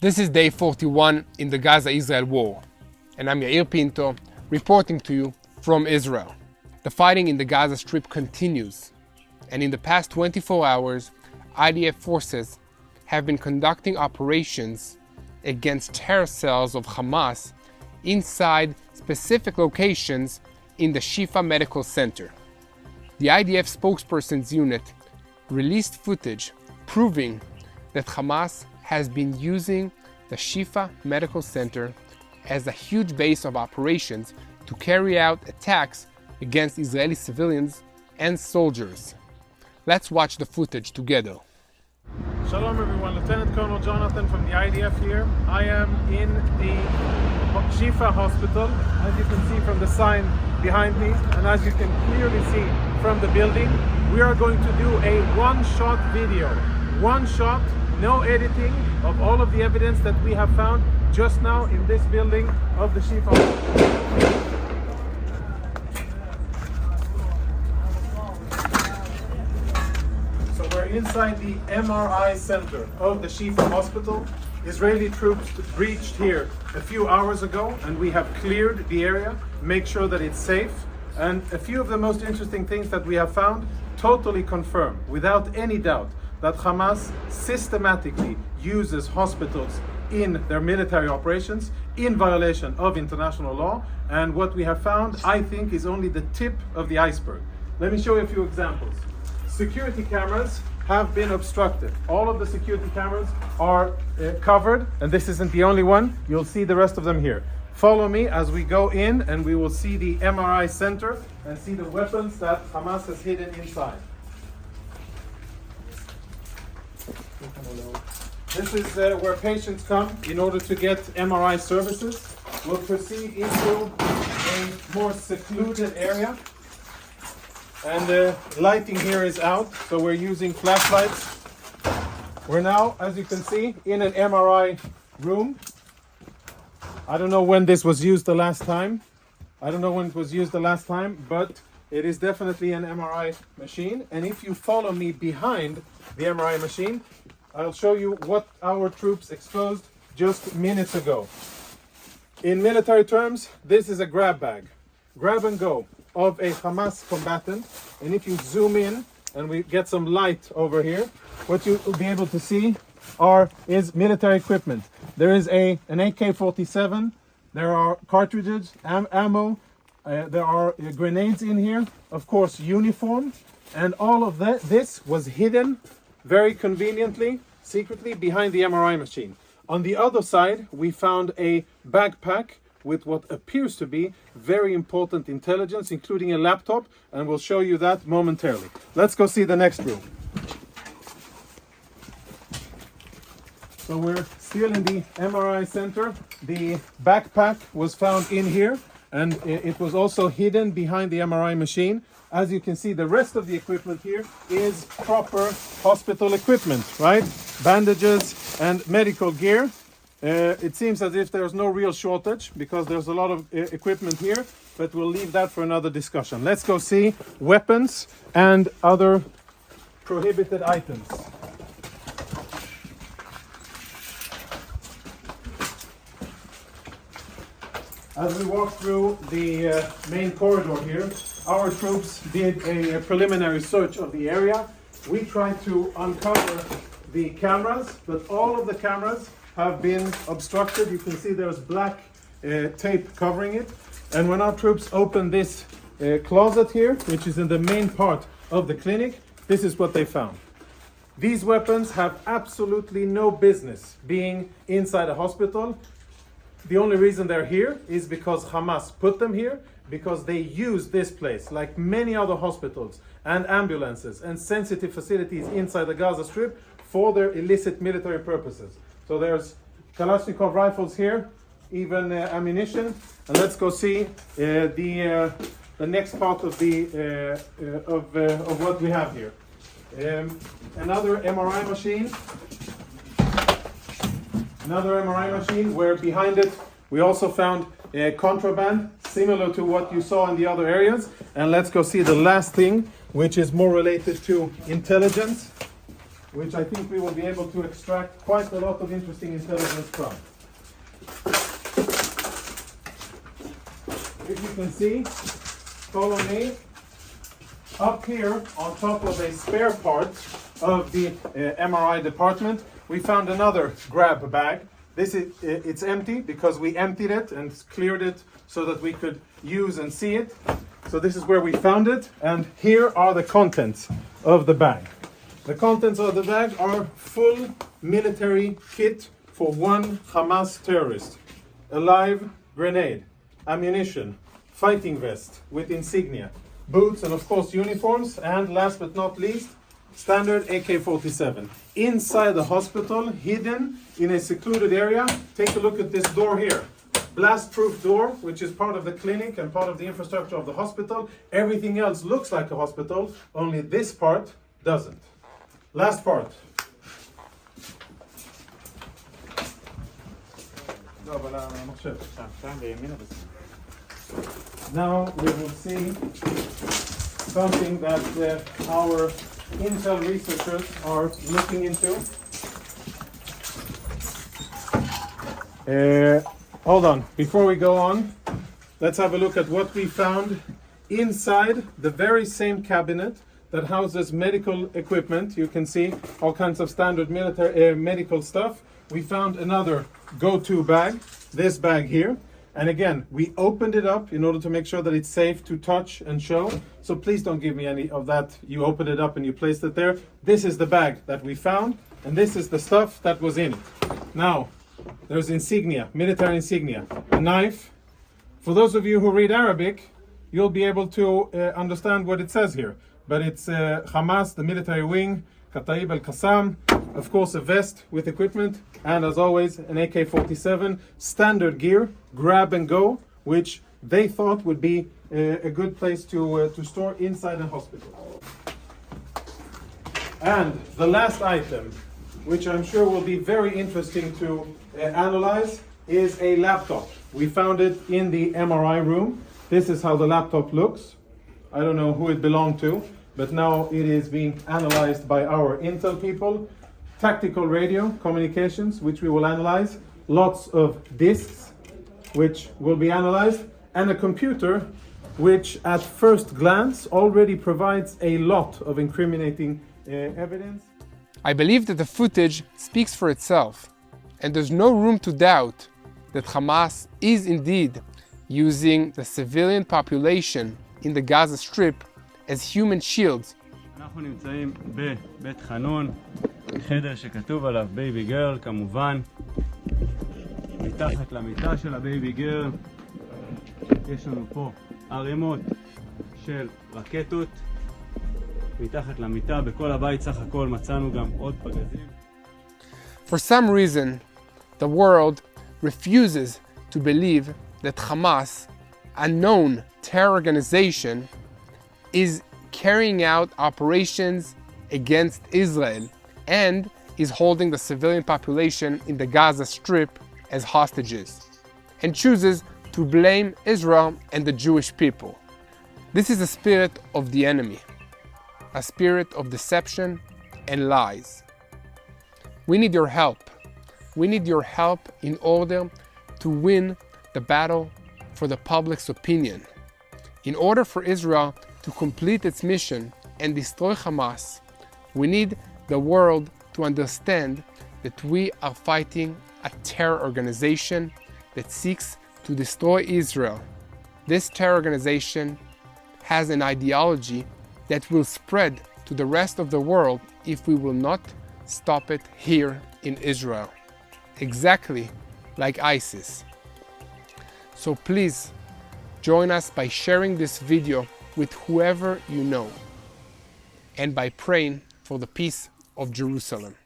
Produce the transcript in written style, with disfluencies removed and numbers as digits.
This is day 41 in the Gaza-Israel war, and I'm Yair Pinto, reporting to you from Israel. The fighting in the Gaza Strip continues, and in the past 24 hours, IDF forces have been conducting operations against terror cells of Hamas inside specific locations in the Shifa Medical Center. The IDF spokesperson's unit released footage proving that Hamas has been using the Shifa Medical Center as a huge base of operations to carry out attacks against Israeli civilians and soldiers. Let's watch the footage together. Shalom everyone, Lieutenant Colonel Jonathan from the IDF here. I am in the Shifa hospital, as you can see from the sign behind me, and as you can clearly see from the building. We are going to do a one-shot video. One shot, no editing, of all of the evidence that we have found just now in this building of the Shifa hospital. We're inside the MRI center of the Shifa hospital. Israeli troops breached here a few hours ago, and we have cleared the area, make sure that it's safe. And a few of the most interesting things that we have found totally confirm, without any doubt, that Hamas systematically uses hospitals in their military operations in violation of international law. And what we have found, I think, is only the tip of the iceberg. Let me show you a few examples. Security cameras have been obstructed. All of the security cameras are covered, and this isn't the only one. You'll see the rest of them here. Follow me as we go in, and we will see the MRI center and see the weapons that Hamas has hidden inside. This is where patients come in order to get MRI services. We'll proceed into a more secluded area. And the lighting here is out, so we're using flashlights. We're now, as you can see, in an MRI room. I don't know when this was used the last time. But it is definitely an MRI machine. And if you follow me behind the MRI machine, I'll show you what our troops exposed just minutes ago. In military terms, this is a grab bag. Grab and go of a Hamas combatant, and if you zoom in and we get some light over here, what you will be able to see is military equipment. There is an AK-47, there are cartridges, ammo, there are grenades in here, of course uniform, and all of this was hidden very conveniently, secretly behind the MRI machine. On the other side, we found a backpack with what appears to be very important intelligence, including a laptop, and we'll show you that momentarily. Let's go see the next room. So we're still in the MRI center. The backpack was found in here, and it was also hidden behind the MRI machine. As you can see, the rest of the equipment here is proper hospital equipment, right? Bandages and medical gear. It seems as if there's no real shortage because there's a lot of equipment here, but we'll leave that for another discussion. Let's go see weapons and other prohibited items. As we walk through the main corridor here, our troops did a preliminary search of the area. We tried to uncover the cameras, but all of the cameras have been obstructed. You can see there's black tape covering it. And when our troops opened this closet here, which is in the main part of the clinic, this is what they found. These weapons have absolutely no business being inside a hospital. The only reason they're here is because Hamas put them here, because they use this place, like many other hospitals and ambulances and sensitive facilities inside the Gaza Strip, for their illicit military purposes. So there's Kalashnikov rifles here, even ammunition. And let's go see the next part of the of what we have here. Another MRI machine. Another MRI machine where behind it we also found contraband similar to what you saw in the other areas. And let's go see the last thing, which is more related to intelligence. which I think we will be able to extract quite a lot of interesting intelligence from. If you can see, follow me. Up here, on top of a spare part of the MRI department, we found another grab bag. It's empty because we emptied it and cleared it so that we could use and see it. So this is where we found it, and here are the contents of the bag. The contents of the bag are full military kit for one Hamas terrorist. A live grenade, ammunition, fighting vest with insignia, boots, and of course uniforms, and last but not least, standard AK-47. Inside the hospital, hidden in a secluded area, take a look at this door here. Blast-proof door, which is part of the clinic and part of the infrastructure of the hospital. Everything else looks like a hospital, only this part doesn't. Last part. Now we will see something that our intel researchers are looking into. Hold on, before we go on, let's have a look at what we found inside the very same cabinet that houses medical equipment. You can see all kinds of standard military medical stuff. We found another go-to bag, this bag here. And again, we opened it up in order to make sure that it's safe to touch and show. So please don't give me any of that. You opened it up and you placed it there. This is the bag that we found, and this is the stuff that was in it. Now, there's insignia, military insignia, a knife. For those of you who read Arabic, you'll be able to understand what it says here. But it's Hamas, the military wing, Kataib al-Qassam, of course a vest with equipment, and as always an AK-47, standard gear, grab and go, which they thought would be a good place to store inside a hospital. And the last item, which I'm sure will be very interesting to analyze, is a laptop. We found it in the MRI room. This is how the laptop looks. I don't know who it belonged to, but now it is being analyzed by our intel people. Tactical radio communications, which we will analyze. Lots of disks, which will be analyzed. And a computer, which at first glance already provides a lot of incriminating evidence. I believe that the footage speaks for itself, and there's no room to doubt that Hamas is indeed using the civilian population in the Gaza Strip as human shields. אנחנו נמצאים בבית חנון, חדר שכתוב עליו בייבי גרל כמובן. מתחת למיטה של הבייבי גרל יש לנו פה ערימות של רקטות. מתחת למיטה בכל הבית סך הכל מצאנו גם עוד פגזים. For some reason, the world refuses to believe that Hamas, a known terror organization, is carrying out operations against Israel and is holding the civilian population in the Gaza Strip as hostages, and chooses to blame Israel and the Jewish people. This is the spirit of the enemy, a spirit of deception and lies. We need your help. We need your help in order to win the battle for the public's opinion. In order for Israel to complete its mission and destroy Hamas, we need the world to understand that we are fighting a terror organization that seeks to destroy Israel. This terror organization has an ideology that will spread to the rest of the world if we will not stop it here in Israel. Exactly like ISIS. So please join us by sharing this video with whoever you know and by praying for the peace of Jerusalem.